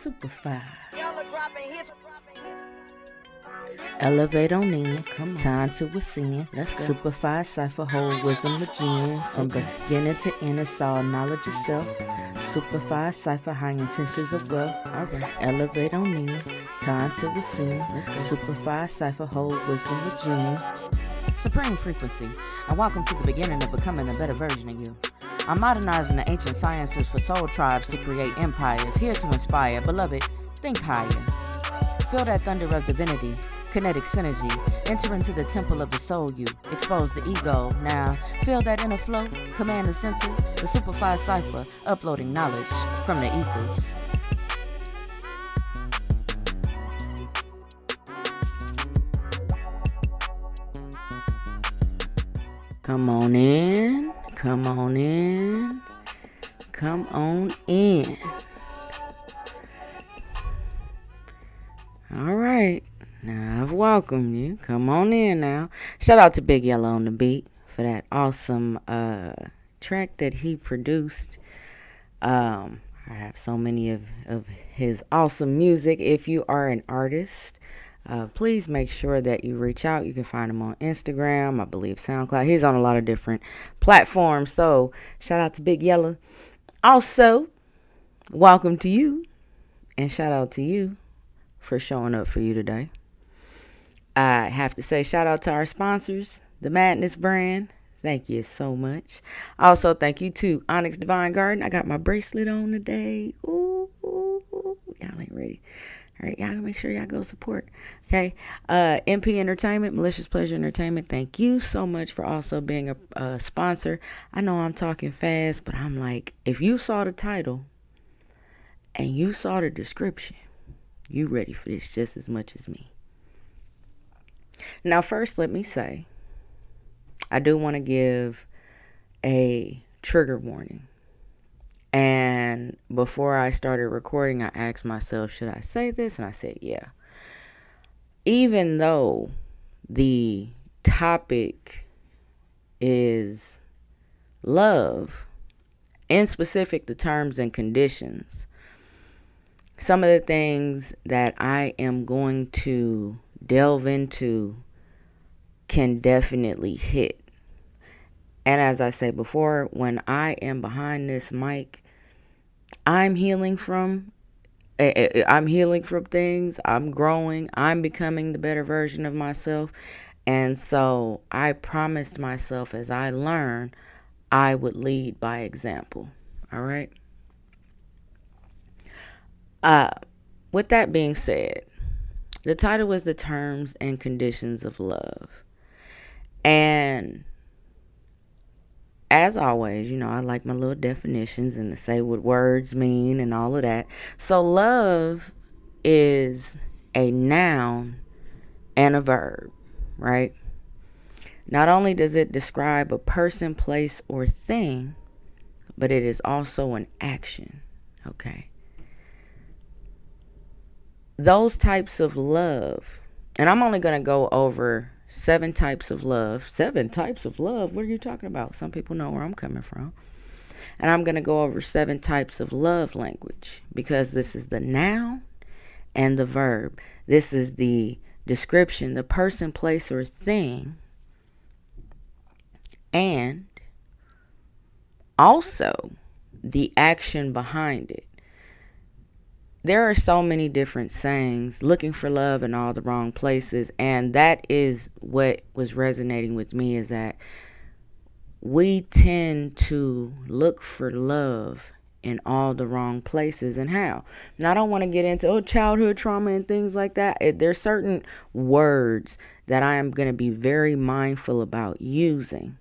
Superfly. Elevate on in, come on. Time to ascend. Let's go. Superfly cipher, whole wisdom again. From beginning to end, it's all knowledge itself. Superfly cipher, high intentions of wealth. Alright, elevate on in, time to ascend. Let's go. Superfly cipher, whole wisdom again. Supreme frequency, and welcome to the beginning of becoming a better version of you. I'm modernizing the ancient sciences for soul tribes to create empires, here to inspire. Beloved, think higher. Feel that thunder of divinity, kinetic synergy. Enter into the temple of the soul you. Expose the ego. Now, feel that inner flow. Command the center. The Superfly cipher, uploading knowledge from the ethers. Come on in. Come on in. Come on in. All right. Now I've welcomed you. Come on in now. Shout out to Big Yellow on the beat for that awesome track that he produced. I have so many of his awesome music. If you are an artist, please make sure that you reach out. You can find him on Instagram, I believe SoundCloud. He's on a lot of different platforms. So shout out to Big Yellow. Also, welcome to you. And shout out to you for showing up for you today. I have to say shout out to our sponsors, the Madness brand. Thank you so much. Also, thank you to Onyx Divine Garden. I got my bracelet on today. Ooh, y'all ain't ready. All right, y'all make sure y'all go support. Okay. MP Entertainment, Malicious Pleasure Entertainment. Thank you so much for also being a sponsor. I know I'm talking fast, but I'm like, if you saw the title and you saw the description, you ready for this just as much as me. Now, first, let me say, I do want to give a trigger warning. And before I started recording, I asked myself, should I say this? And I said, yeah. Even though the topic is love, in specific, the terms and conditions, some of the things that I am going to delve into can definitely hit. And as I said before, when I am behind this mic, I'm healing from things. I'm growing. I'm becoming the better version of myself. And so I promised myself as I learn, I would lead by example. All right. With that being said, the title is The Terms and Conditions of Love. And as always, I like my little definitions and to say what words mean and all of that. So love is a noun and a verb, right? Not only does it describe a person, place, or thing, but it is also an action, okay? Those types of love, and I'm only going to go over 7 types of love. 7 types of love? What are you talking about? Some people know where I'm coming from. And I'm going to go over 7 types of love language because this is the noun and the verb. This is the description, the person, place, or thing. And also the action behind it. There are so many different sayings, looking for love in all the wrong places. And that is what was resonating with me, is that we tend to look for love in all the wrong places. And how? Now, I don't want to get into childhood trauma and things like that. There's certain words that I am going to be very mindful about using.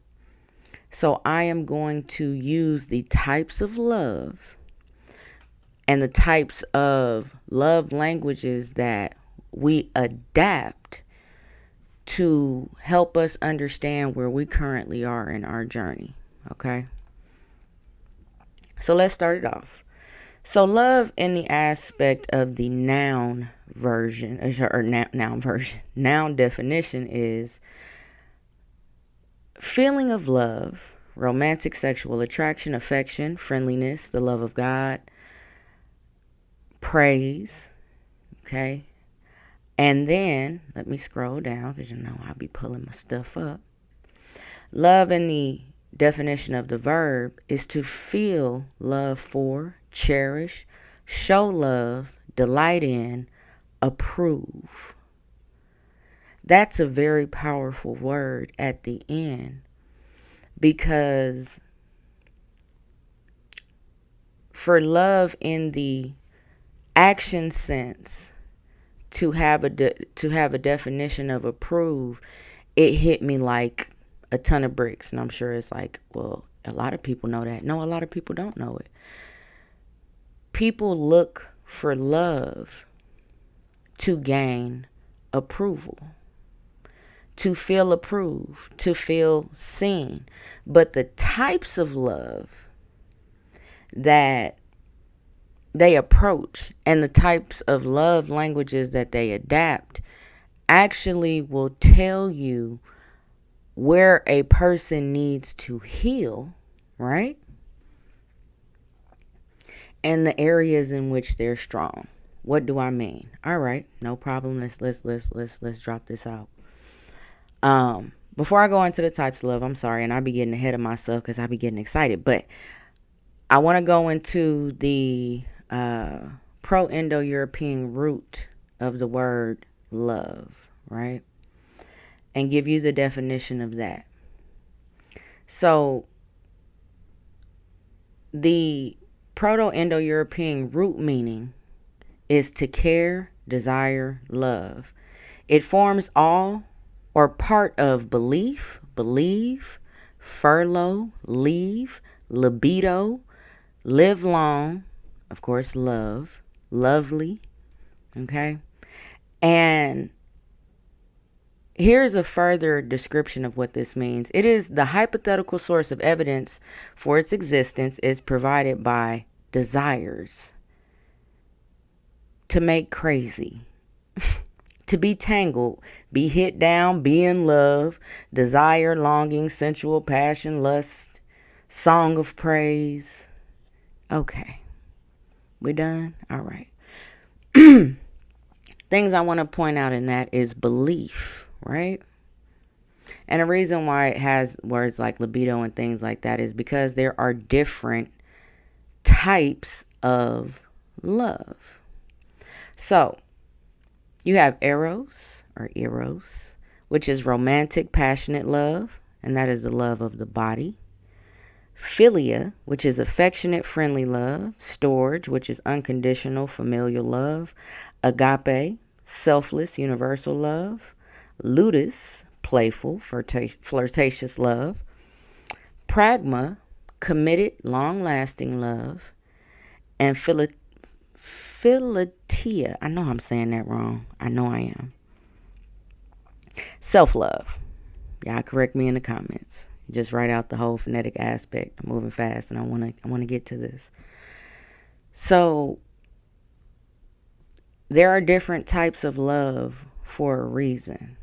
So I am going to use the types of love and the types of love languages that we adapt to help us understand where we currently are in our journey. Okay? So let's start it off. So love in the aspect of the noun version, noun definition is feeling of love, romantic sexual attraction, affection, friendliness, the love of God, praise, okay? And then, let me scroll down because I'll be pulling my stuff up. Love in the definition of the verb is to feel love for, cherish, show love, delight in, approve. That's a very powerful word at the end, because for love in the action sense to have a definition of approve, it hit me like a ton of bricks. And I'm sure it's like, well, a lot of people know that. No, a lot of people don't know it. People look for love to gain approval, to feel approved, to feel seen. But the types of love that they approach and the types of love languages that they adapt actually will tell you where a person needs to heal, right? And the areas in which they're strong. What do I mean? All right, no problem. Let's drop this out. Before I go into the types of love, I'm sorry, and I be getting ahead of myself because I be getting excited, but I want to go into the Pro-Indo-European root of the word love, right? And give you the definition of that. So the Proto-Indo-European root meaning is to care, desire, love. It forms all or part of belief, believe, furlough, leave, libido, live long, of course, love, lovely, okay? And here's a further description of what this means. It is the hypothetical source of evidence for its existence is provided by desires. To make crazy. To be tangled, be hit down, be in love, desire, longing, sensual passion, lust, song of praise. Okay. We done? All right. Things I want to point out in that is belief, right? And the reason why it has words like libido and things like that is because there are different types of love. So, you have eros, which is romantic, passionate love, and that is the love of the body. Philia, which is affectionate, friendly love. Storge, which is unconditional, familial love. Agape, selfless, universal love. Ludus, playful, flirtatious love. Pragma, committed, long-lasting love. And Philatia, I know I'm saying that wrong. I know I am. Self-love. Y'all correct me in the comments. Just write out the whole phonetic aspect. I'm moving fast and I want to get to this. So there are different types of love for a reason.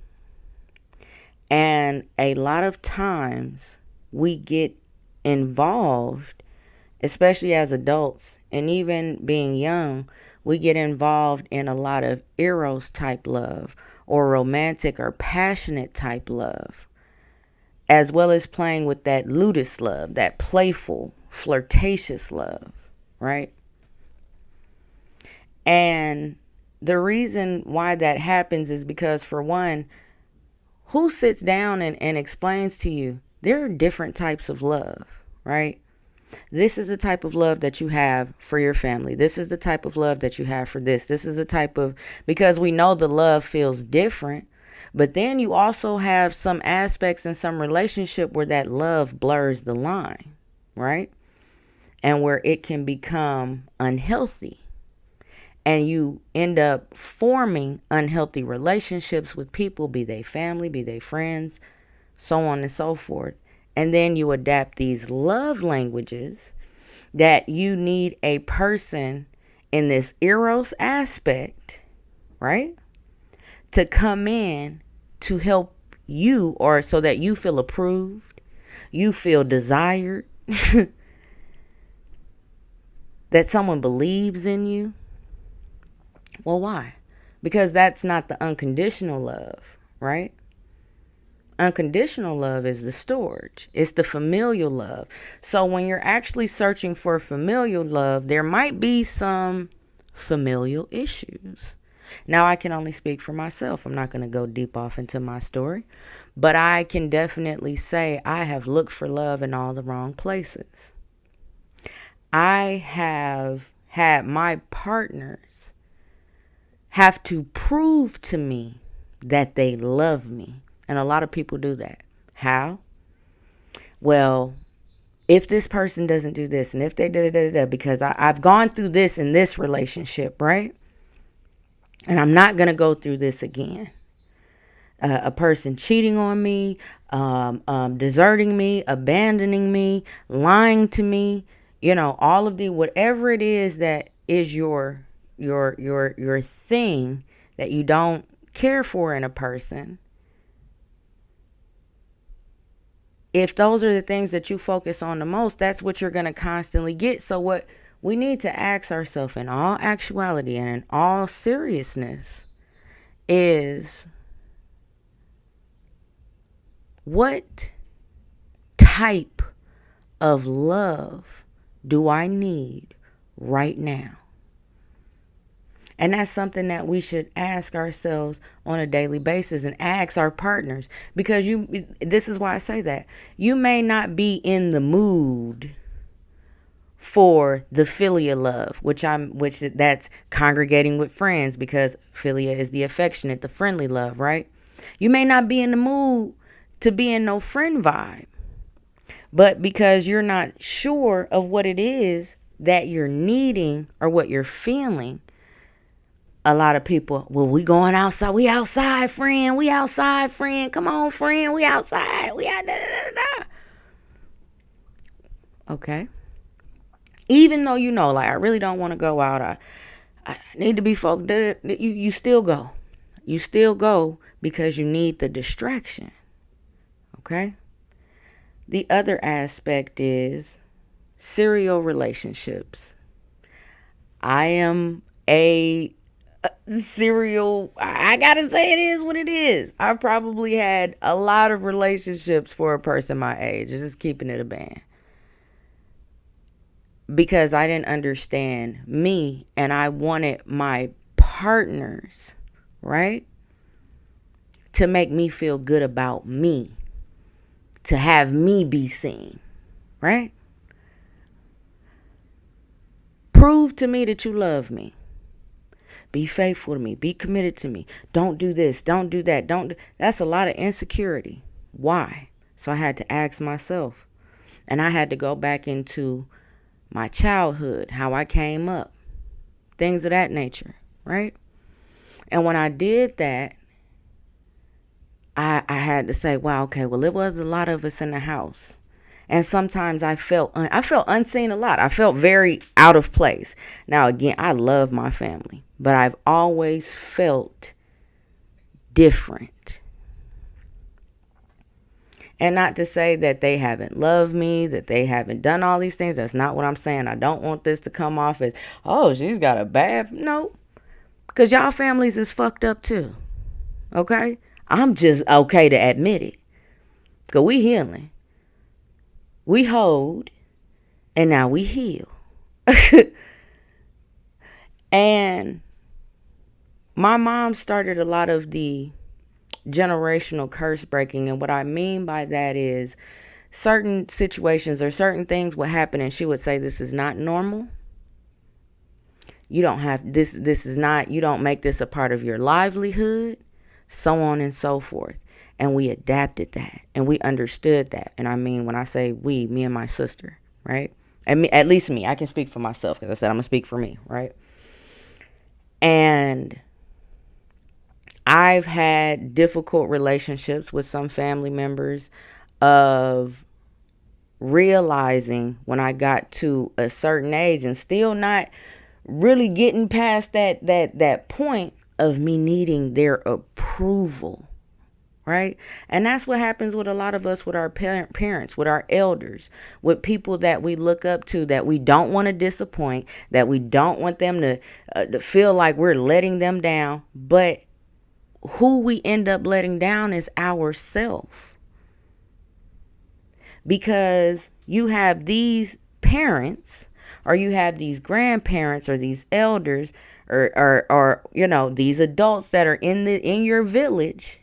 And a lot of times we get involved, especially as adults and even being young, we get involved in a lot of eros type love or romantic or passionate type love, as well as playing with that ludus love, that playful, flirtatious love, right? And the reason why that happens is because, for one, who sits down and explains to you there are different types of love, right? This is the type of love that you have for your family. This is the type of love that you have for this. This is the type of, because we know the love feels different, but then you also have some aspects in some relationship where that love blurs the line, right? And where it can become unhealthy. And you end up forming unhealthy relationships with people, be they family, be they friends, so on and so forth. And then you adapt these love languages that you need a person in this eros aspect, right? To come in to help you, or so that you feel approved, you feel desired, that someone believes in you, Well, why? Because that's not the unconditional love, right? Unconditional love is the storage. It's the familial love. So when you're actually searching for familial love, there might be some familial issues. Now, I can only speak for myself. I'm not going to go deep off into my story, but I can definitely say I have looked for love in all the wrong places. I have had my partners have to prove to me that they love me. And a lot of people do that. How? Well, if this person doesn't do this, and if they because I've gone through this in this relationship, right? And I'm not going to go through this again. A person cheating on me, deserting me, abandoning me, lying to me, all of the whatever it is that is your thing that you don't care for in a person. If those are the things that you focus on the most, that's what you're going to constantly get. So what we need to ask ourselves in all actuality and in all seriousness is, what type of love do I need right now? And that's something that we should ask ourselves on a daily basis and ask our partners. Because this is why I say that. You may not be in the mood for the philia love, which that's congregating with friends, because philia is the affectionate, the friendly love, right? You may not be in the mood to be in no friend vibe. But because you're not sure of what it is that you're needing or what you're feeling, a lot of people, well, we going outside. We outside, friend. We outside, friend. Come on, friend. We outside. We out. Da, da, da, da. Okay. Even though like, I really don't want to go out. I need to be focused. You still go. You still go because you need the distraction. Okay. The other aspect is serial relationships. I am a serial, I gotta say, it is what it is. I've probably had a lot of relationships for a person my age. Just keeping it a band. Because I didn't understand me, and I wanted my partners, right, to make me feel good about me, to have me be seen, right? Prove to me that you love me. Be faithful to me. Be committed to me. Don't do this. Don't do that. That's a lot of insecurity. Why? So I had to ask myself. And I had to go back into my childhood, how I came up, things of that nature, right? And when I did that, I had to say, wow, okay, well, it was a lot of us in the house. And sometimes I felt unseen a lot. I felt very out of place. Now, again, I love my family, but I've always felt different. And not to say that they haven't loved me, that they haven't done all these things. That's not what I'm saying. I don't want this to come off as, oh, she's got a bad... No. Because y'all families is fucked up too. Okay? I'm just okay to admit it. Because we healing. We hold, and now we heal. And my mom started a lot of the generational curse breaking. And what I mean by that is certain situations or certain things would happen, and she would say, this is not normal. You don't have this. This is not, you don't make this a part of your livelihood, so on and so forth. And we adapted that, and we understood that. And I mean, when I say we, me and my sister, right? At least me. I can speak for myself, because I said I'm going to speak for me, right? And I've had difficult relationships with some family members of realizing when I got to a certain age and still not really getting past that point of me needing their approval, right? And that's what happens with a lot of us, with our parents, with our elders, with people that we look up to, that we don't want to disappoint, that we don't want them to feel like we're letting them down. But who we end up letting down is ourselves, because you have these parents, or you have these grandparents, or these elders, or these adults that are in your village,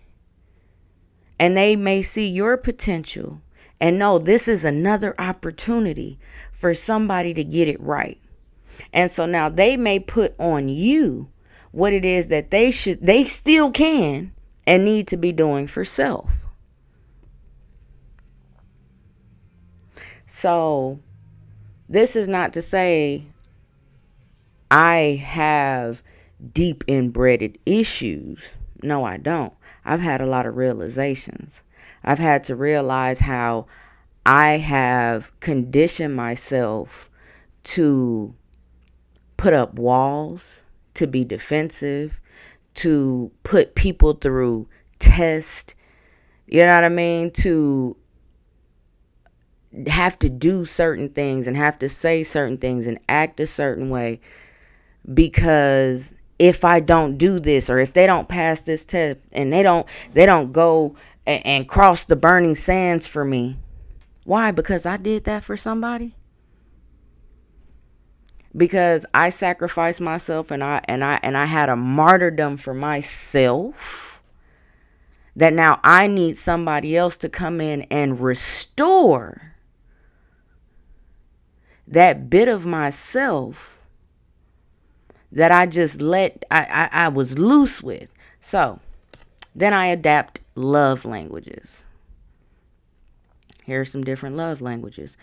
and they may see your potential and know this is another opportunity for somebody to get it right. And so now they may put on you what it is that they still can and need to be doing for self. So this is not to say I have deep inbred issues. No, I don't. I've had a lot of realizations. I've had to realize how I have conditioned myself to put up walls, to be defensive, to put people through tests, you know what I mean? To have to do certain things and have to say certain things and act a certain way, because if I don't do this, or if they don't pass this test, and they don't go and cross the burning sands for me. Why? Because I did that for somebody. Because I sacrificed myself, and I had a martyrdom for myself, that now I need somebody else to come in and restore that bit of myself that I just I was loose with. So then I adapt love languages. Here are some different love languages.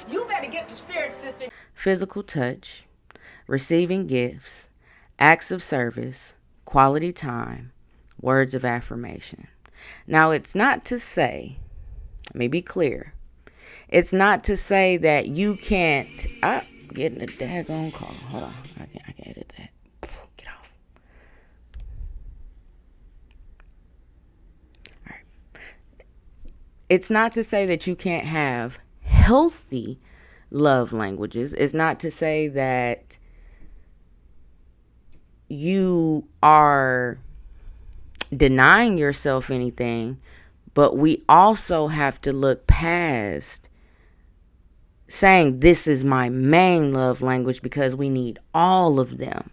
You better get the spirit, sister. Physical touch, receiving gifts, acts of service, quality time, words of affirmation. Now, it's not to say, let me be clear, it's not to say that you can't. I'm getting a daggone call. Hold on, I can edit that. Get off. All right. It's not to say that you can't have healthy love languages. It's not to say that you are denying yourself anything, but we also have to look past saying this is my main love language, because we need all of them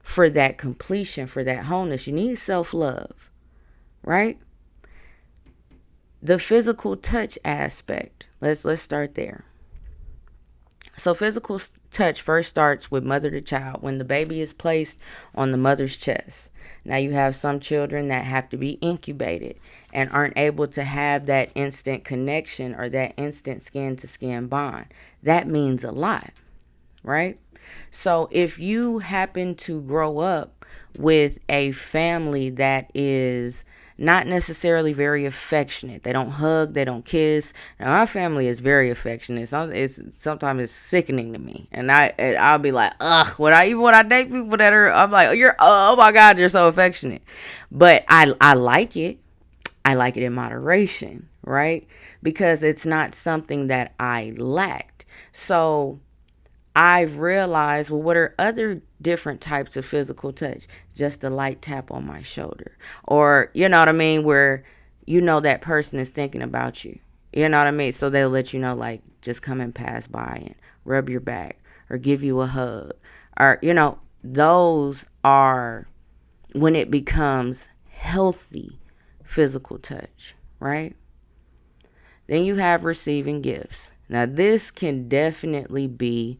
for that completion, for that wholeness. You need self-love, right? The physical touch aspect. Let's start there. So physical touch first starts with mother to child, when the baby is placed on the mother's chest. Now, you have some children that have to be incubated and aren't able to have that instant connection or that instant skin to skin bond. That means a lot, right? So if you happen to grow up with a family that is not necessarily very affectionate, they don't hug, they don't kiss. Now, our family is very affectionate. Sometimes it's sickening to me, and I'll be like, ugh. When I date people that are, I'm like, oh my God, you're so affectionate. But I like it. I like it in moderation, right? Because it's not something that I lacked. So I've realized, well, what are other different types of physical touch? Just a light tap on my shoulder. Or, you know what I mean, where you know that person is thinking about you. You know what I mean? So they'll let you know, like, just come and pass by and rub your back or give you a hug. Or, those are when it becomes healthy physical touch, right? Then you have receiving gifts. Now, this can definitely be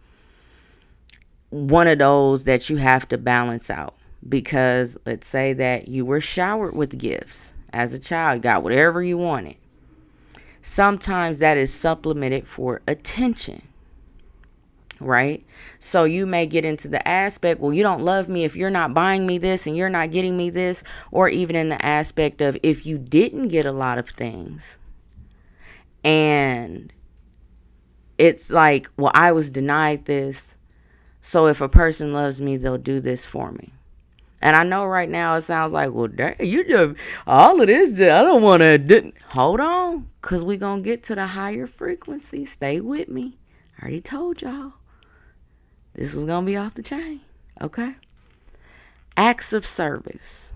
one of those that you have to balance out, because let's say that you were showered with gifts as a child, got whatever you wanted. Sometimes that is supplemented for attention, right? So you may get into the aspect, well, you don't love me if you're not buying me this and you're not getting me this, or even in the aspect of if you didn't get a lot of things and it's like, well, I was denied this, so if a person loves me, they'll do this for me. And I know right now it sounds like, well, dang, you just, all of this, I don't want to, hold on, because we're going to get to the higher frequency. Stay with me. I already told y'all. This was going to be off the chain, okay? Acts of service,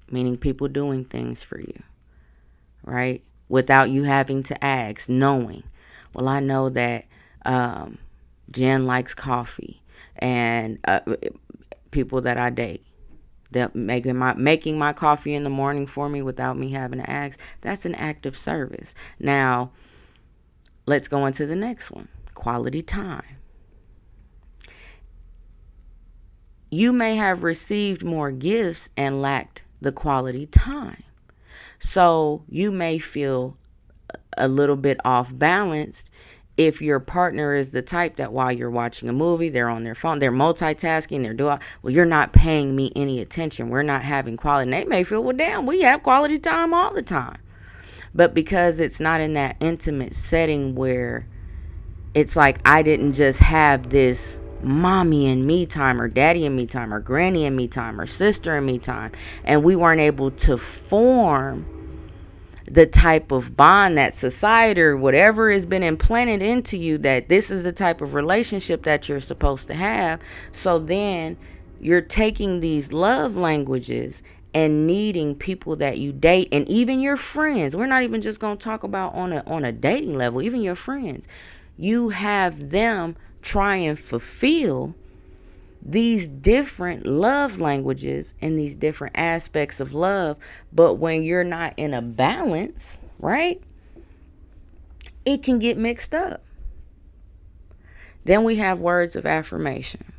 meaning people doing things for you, right? Without you having to ask, knowing, well, I know that Jen likes coffee, and people that I date, that making my coffee in the morning for me without me having to ask. That's an act of service. Now, let's go into the next one. Quality time. You may have received more gifts and lacked the quality time. So you may feel a little bit off balanced if your partner is the type that while you're watching a movie, they're on their phone, they're multitasking, they're doing, well, you're not paying me any attention. We're not having quality. And they may feel, well, damn, we have quality time all the time. But because it's not in that intimate setting where it's like, I didn't just have this mommy and me time, or daddy and me time, or granny and me time, or sister and me time, and we weren't able to form the type of bond that society or whatever has been implanted into you, that this is the type of relationship that you're supposed to have. So then you're taking these love languages and needing people that you date, and even your friends. We're not even just going to talk about on a dating level, even your friends. You have them try and fulfill these different love languages and these different aspects of love. But when you're not in a balance, right, it can get mixed up. Then we have words of affirmation.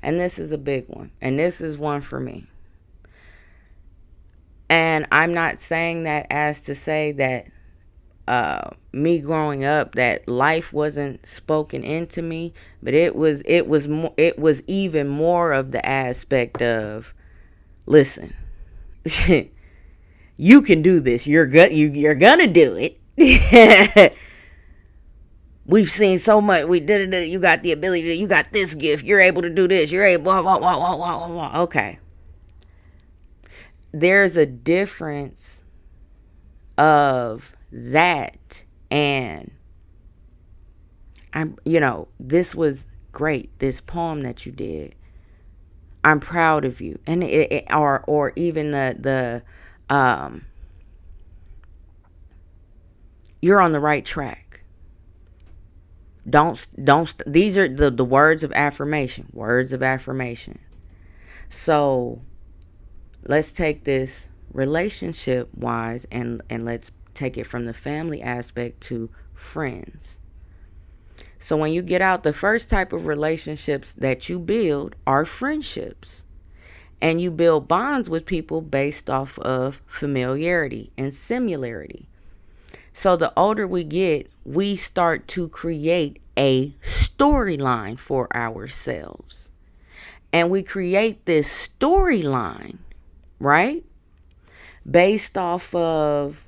And this is a big one. And this is one for me. And I'm not saying that as to say that me growing up, that life wasn't spoken into me, but it was even more of the aspect of, listen, you can do this. You're gonna do it. We've seen so much. We did it. You got the ability to. You got this gift. You're able to do this. You're able. Okay. There's a difference of that, and this was great, this poem that you did, I'm proud of you. And or even the you're on the right track. Don't these are the words of affirmation. So let's take this relationship wise, and let's take it from the family aspect to friends. So when you get out, the first type of relationships that you build are friendships. And you build bonds with people based off of familiarity and similarity. So the older we get, we start to create a storyline for ourselves. And we create this storyline, right, based off of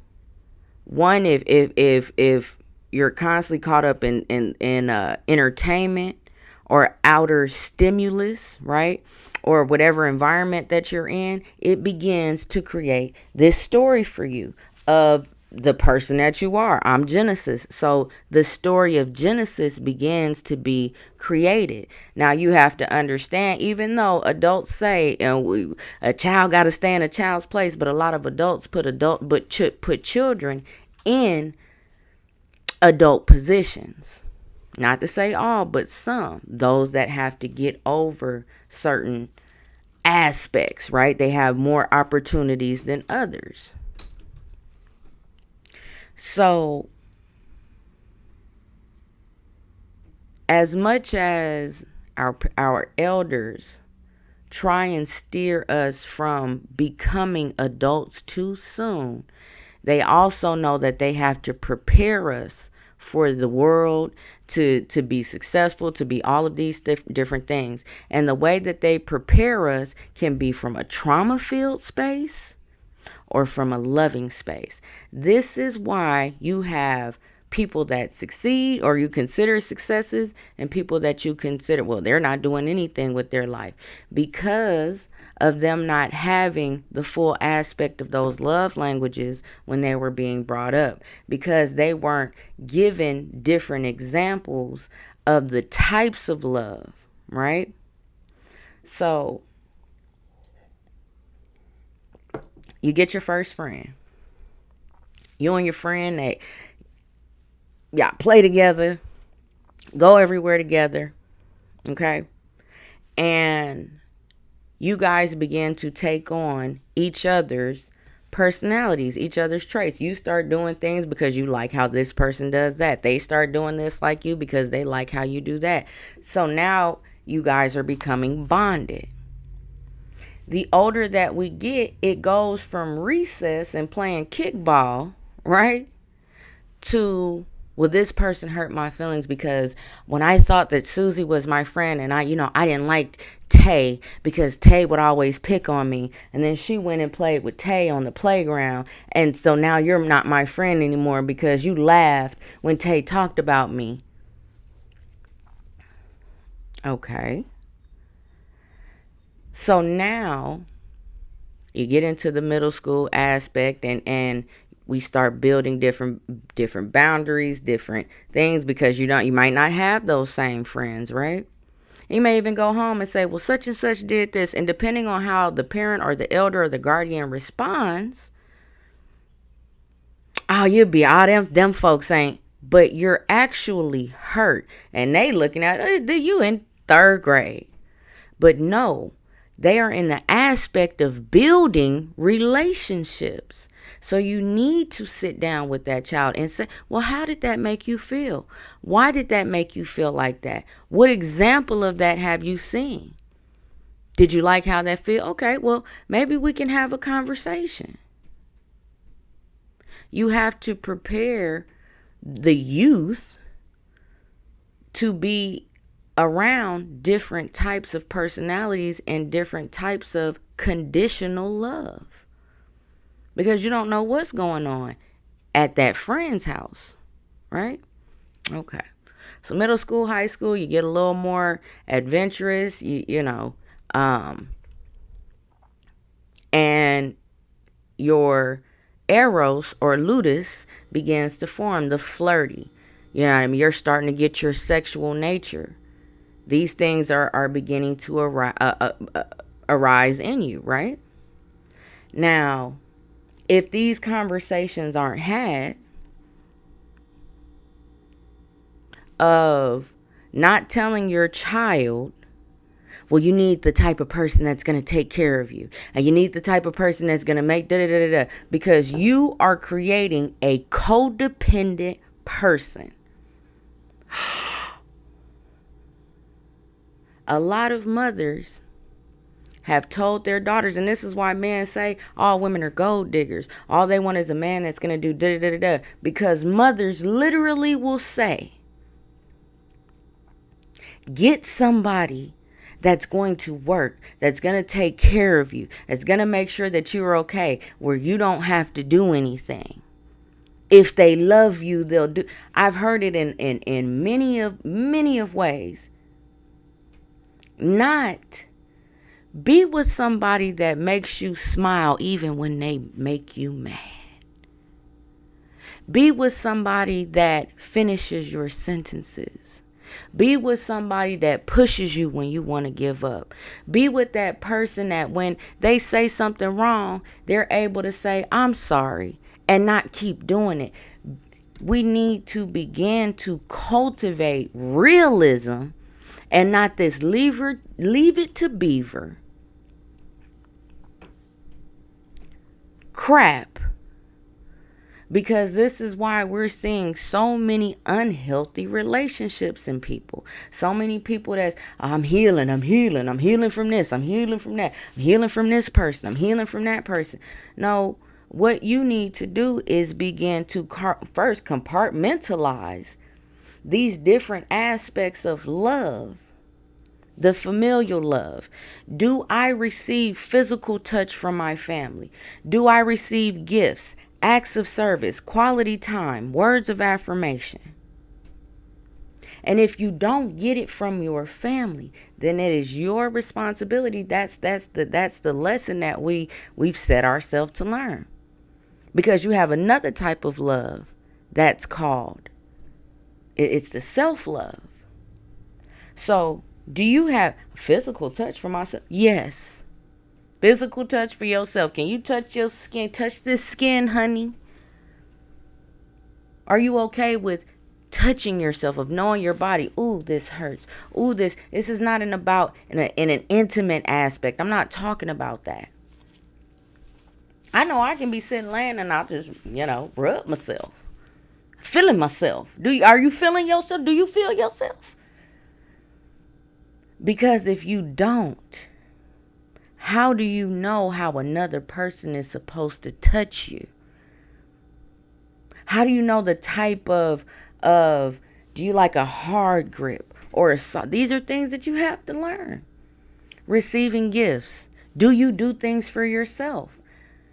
one, if you're constantly caught up in entertainment or outer stimulus, right, or whatever environment that you're in, it begins to create this story for you of the person that you are. I'm Genesis. So the story of Genesis begins to be created. Now you have to understand, even though adults say, a child got to stay in a child's place, but a lot of adults put children in adult positions. Not to say all, but some. Those that have to get over certain aspects, right? They have more opportunities than others. So, as much as our elders try and steer us from becoming adults too soon, they also know that they have to prepare us for the world, to be successful, to be all of these different things. And the way that they prepare us can be from a trauma-filled space or from a loving space. This is why you have people that succeed or you consider successes, and people that you consider, well, they're not doing anything with their life, because of them not having the full aspect of those love languages when they were being brought up, because they weren't given different examples of the types of love, right? So you get your first friend. You and your friend, they play together, go everywhere together, okay? And you guys begin to take on each other's personalities, each other's traits. You start doing things because you like how this person does that. They start doing this like you because they like how you do that. So now you guys are becoming bonded. The older that we get, it goes from recess and playing kickball, right, to, well, this person hurt my feelings because when I thought that Susie was my friend, and I didn't like Tay because Tay would always pick on me, and then she went and played with Tay on the playground, and so now you're not my friend anymore because you laughed when Tay talked about me. Okay. So now you get into the middle school aspect, and we start building different boundaries, different things, because you might not have those same friends, right? You may even go home and say, well, such and such did this, and depending on how the parent or the elder or the guardian responds, oh, you'll be all them folks ain't, but you're actually hurt, and they looking at you in third grade. But no, they are in the aspect of building relationships. So you need to sit down with that child and say, well, how did that make you feel? Why did that make you feel like that? What example of that have you seen? Did you like how that feel? Okay, well, maybe we can have a conversation. You have to prepare the youth to be around different types of personalities and different types of conditional love, because you don't know what's going on at that friend's house, right? Okay. So middle school, high school, you get a little more adventurous, and your eros or ludus begins to form, the flirty. You know what I mean? You're starting to get your sexual nature. These things are beginning to arise in you, right? Now, if these conversations aren't had, of not telling your child, well, you need the type of person that's going to take care of you, and you need the type of person that's going to make da-da-da-da-da, because you are creating a codependent person. A lot of mothers have told their daughters, and this is why men say all women are gold diggers. All they want is a man that's going to do da-da-da-da-da, because mothers literally will say, get somebody that's going to work, that's going to take care of you, that's going to make sure that you're okay, where you don't have to do anything. If they love you, they'll do. I've heard it in many of ways. Not be with somebody that makes you smile even when they make you mad. Be with somebody that finishes your sentences. Be with somebody that pushes you when you want to give up. Be with that person that when they say something wrong, they're able to say, I'm sorry, and not keep doing it. We need to begin to cultivate realism and not this leave it to beaver. crap. Because this is why we're seeing so many unhealthy relationships in people. So many people that's, I'm healing from this, I'm healing from that, I'm healing from this person, I'm healing from that person. No, what you need to do is begin to first compartmentalize these different aspects of love. The familial love. Do I receive physical touch from my family? Do I receive gifts, acts of service, quality time, words of affirmation? And if you don't get it from your family, then it is your responsibility. That's the lesson that we've set ourselves to learn. Because you have another type of love that's called, it's the self-love. So, do you have physical touch for myself? Yes. Physical touch for yourself. Can you touch your skin? Touch this skin, honey. Are you okay with touching yourself, of knowing your body? Ooh, this hurts. Ooh, this is not in an intimate aspect. I'm not talking about that. I know I can be sitting laying and I'll just, rub myself. Feeling myself. Are you feeling yourself? Do you feel yourself? Because if you don't, how do you know how another person is supposed to touch you? How do you know the type of do you like a hard grip or a soft? These are things that you have to learn. Receiving gifts. Do you do things for yourself?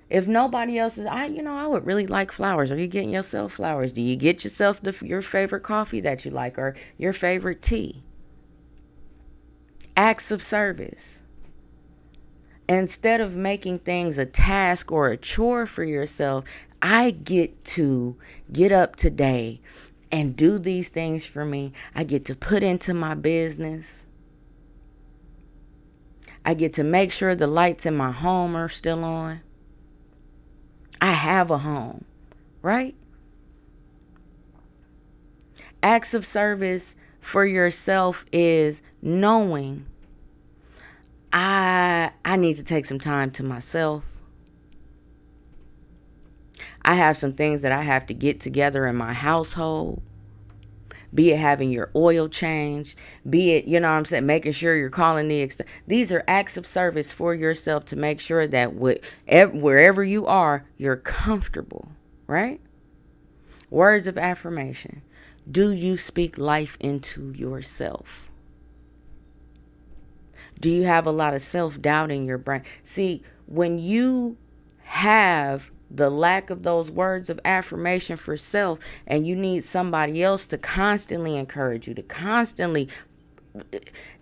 If nobody else is, I would really like flowers. Are you getting yourself flowers? Do you get yourself your favorite coffee that you like or your favorite tea? Acts of service. Instead of making things a task or a chore for yourself, I get to get up today and do these things for me. I get to put into my business. I get to make sure the lights in my home are still on. I have a home, right? Acts of service for yourself is knowing I need to take some time to myself. I have some things that I have to get together in my household. Be it having your oil changed, be it, making sure you're calling these are acts of service for yourself to make sure that wherever you are, you're comfortable, right? Words of affirmation. Do you speak life into yourself? Do you have a lot of self-doubt in your brain? See, when you have the lack of those words of affirmation for self and you need somebody else to constantly encourage you,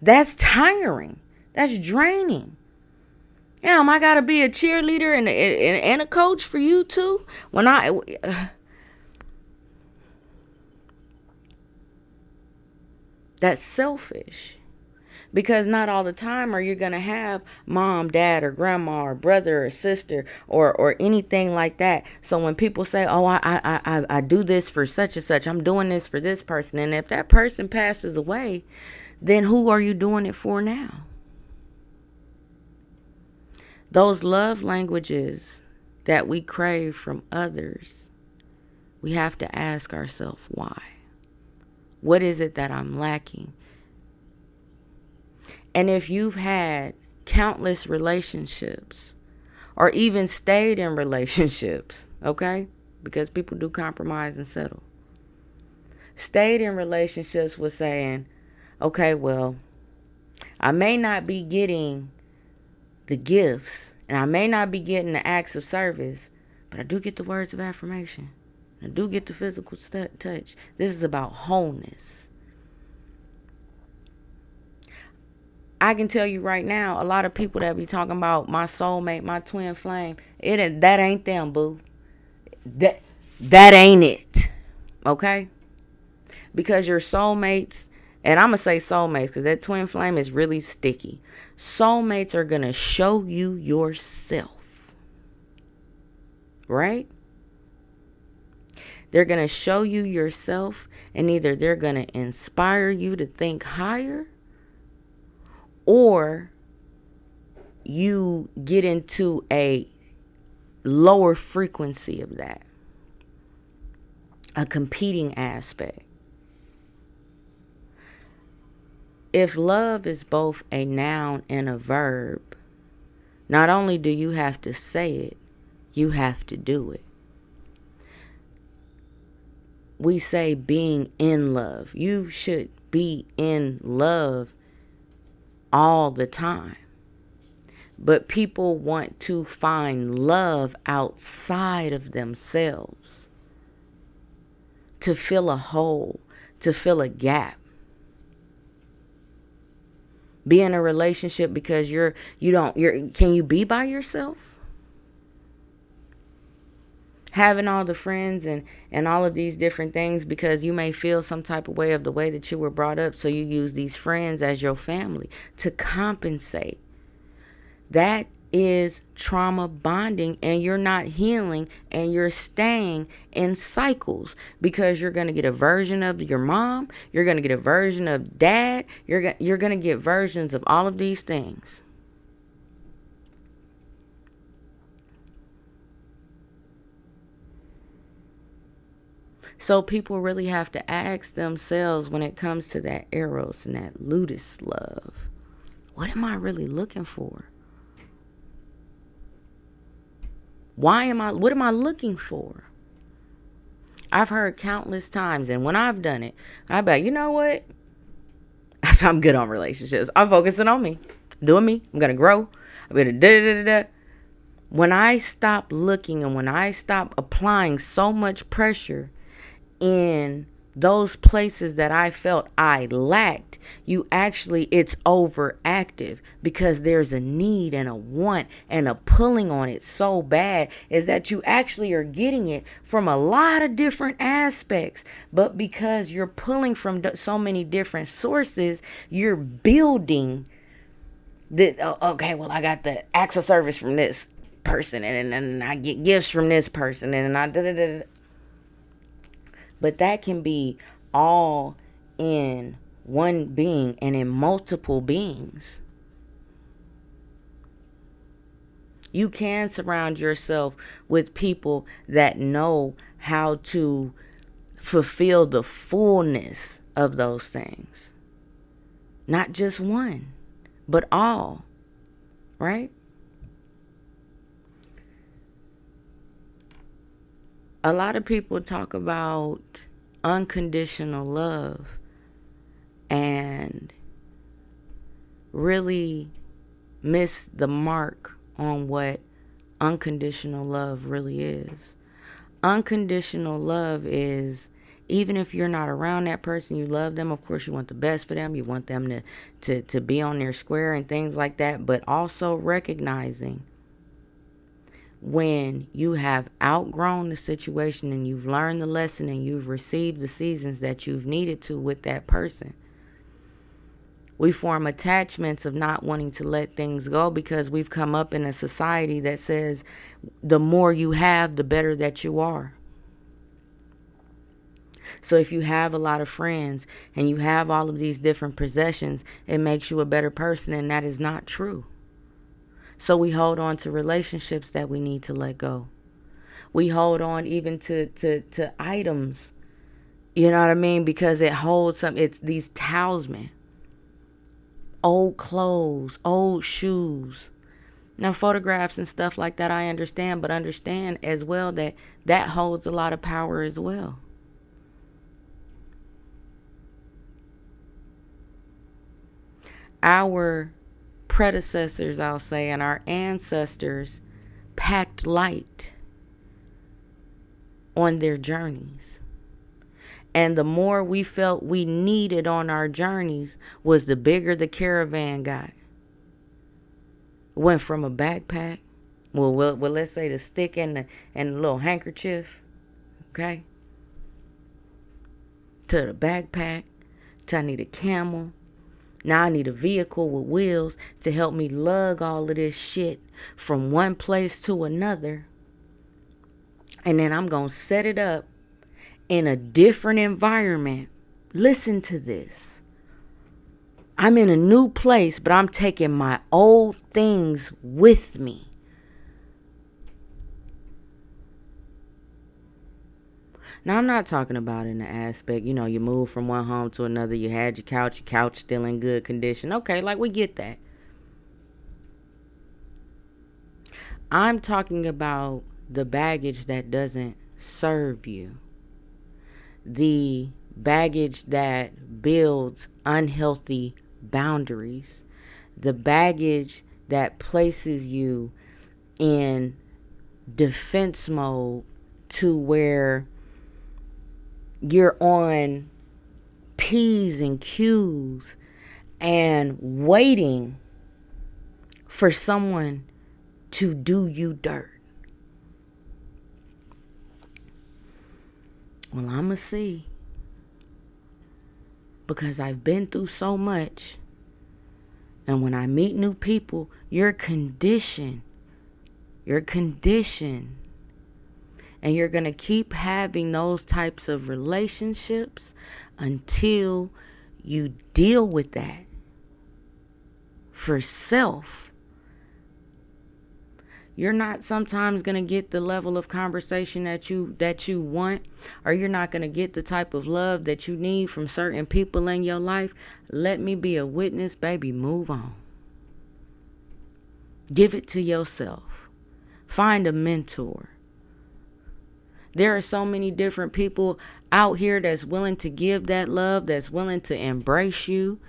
that's tiring. That's draining. Damn, I got to be a cheerleader and a coach for you too? That's selfish. Because not all the time are you going to have mom, dad, or grandma, or brother, or sister, or anything like that. So when people say, oh, I do this for such and such, I'm doing this for this person. And if that person passes away, then who are you doing it for now? Those love languages that we crave from others, we have to ask ourselves why. What is it that I'm lacking? And if you've had countless relationships or even stayed in relationships, okay? Because people do compromise and settle. Stayed in relationships with saying, okay, well, I may not be getting the gifts and I may not be getting the acts of service, but I do get the words of affirmation. I do get the physical touch. This is about wholeness. I can tell you right now, a lot of people that be talking about my soulmate, my twin flame, that ain't them, boo. That ain't it. Okay? Because your soulmates, and I'm going to say soulmates because that twin flame is really sticky. Soulmates are going to show you yourself. Right? They're going to show you yourself, and either they're going to inspire you to think higher, or you get into a lower frequency of that, a competing aspect. If love is both a noun and a verb, not only do you have to say it, you have to do it. We say being in love. You should be in love all the time. But people want to find love outside of themselves, to fill a hole, to fill a gap. Be in a relationship because can you be by yourself? Having all the friends and all of these different things because you may feel some type of way of the way that you were brought up, so you use these friends as your family to compensate. That is trauma bonding, and you're not healing, and you're staying in cycles because you're going to get a version of your mom, you're going to get a version of dad, you're going to get versions of all of these things. So people really have to ask themselves when it comes to that eros and that ludus love, what am I really looking for? What am I looking for? I've heard countless times, and when I've done it, I bet, you know what? I'm good on relationships. I'm focusing on me. Doing me. I'm going to grow. I'm going to da-da-da-da-da. When I stop looking and when I stop applying so much pressure in those places that I felt I lacked, it's overactive because there's a need and a want and a pulling on it so bad, is that you actually are getting it from a lot of different aspects. But because you're pulling from so many different sources, you're building okay, well, I got the acts of service from this person, and then I get gifts from this person, and I da-da-da-da. But that can be all in one being and in multiple beings. You can surround yourself with people that know how to fulfill the fullness of those things. Not just one, but all. Right? A lot of people talk about unconditional love and really miss the mark on what unconditional love really is. Unconditional love is, even if you're not around that person, you love them. Of course, you want the best for them. You want them to be on their square and things like that. But also recognizing when you have outgrown the situation and you've learned the lesson and you've received the seasons that you've needed to with that person. We form attachments of not wanting to let things go because we've come up in a society that says the more you have, the better that you are. So if you have a lot of friends and you have all of these different possessions, it makes you a better person, and that is not true. So we hold on to relationships that we need to let go. We hold on even to items, you know what I mean? Because it holds it's these talismans. Old clothes, old shoes. Now, photographs and stuff like that, I understand, but understand as well that holds a lot of power as well. Our predecessors, I'll say, and our ancestors packed light on their journeys. And the more we felt we needed on our journeys was the bigger the caravan got. Went from a backpack, well, let's say the stick and the little handkerchief, okay, to the backpack, to I need a camel. Now I need a vehicle with wheels to help me lug all of this shit from one place to another. And then I'm going to set it up in a different environment. Listen to this. I'm in a new place, but I'm taking my old things with me. Now, I'm not talking about in the aspect, you move from one home to another, you had your couch still in good condition. Okay, like we get that. I'm talking about the baggage that doesn't serve you, the baggage that builds unhealthy boundaries, the baggage that places you in defense mode to where you're on P's and Q's and waiting for someone to do you dirt. Well, I'ma see, because I've been through so much, and when I meet new people, you're conditioned, and you're gonna keep having those types of relationships until you deal with that for self. You're not sometimes going to get the level of conversation that you want, or you're not going to get the type of love that you need from certain people in your life. Let me be a witness, baby. Move on. Give it to yourself. Find a mentor. There are so many different people out here that's willing to give that love, that's willing to embrace you.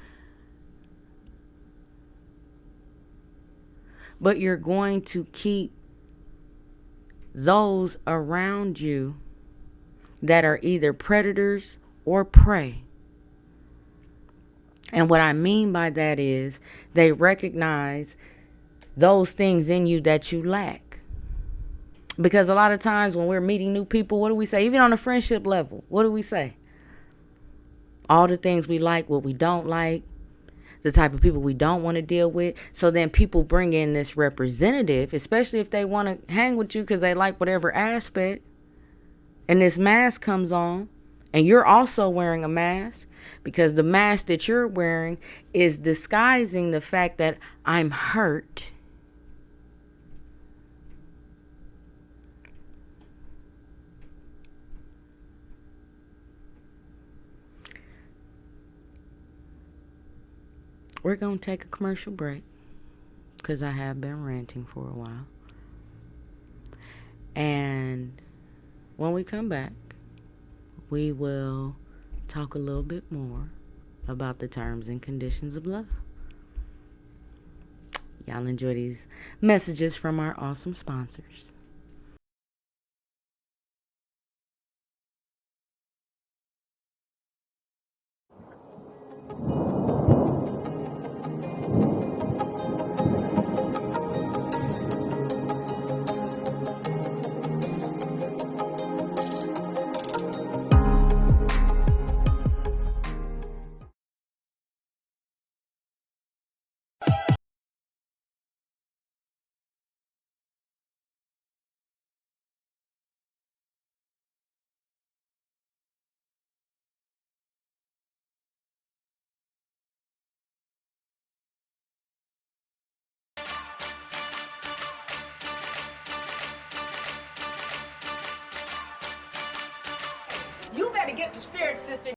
But you're going to keep those around you that are either predators or prey. And what I mean by that is they recognize those things in you that you lack. Because a lot of times when we're meeting new people, what do we say? Even on a friendship level, what do we say? All the things we like, what we don't like, the type of people we don't want to deal with. So then people bring in this representative, especially if they want to hang with you because they like whatever aspect. And this mask comes on, and you're also wearing a mask, because the mask that you're wearing is disguising the fact that I'm hurt. We're going to take a commercial break because I have been ranting for a while. And when we come back, we will talk a little bit more about the terms and conditions of love. Y'all enjoy these messages from our awesome sponsors. You better get the spirit sister.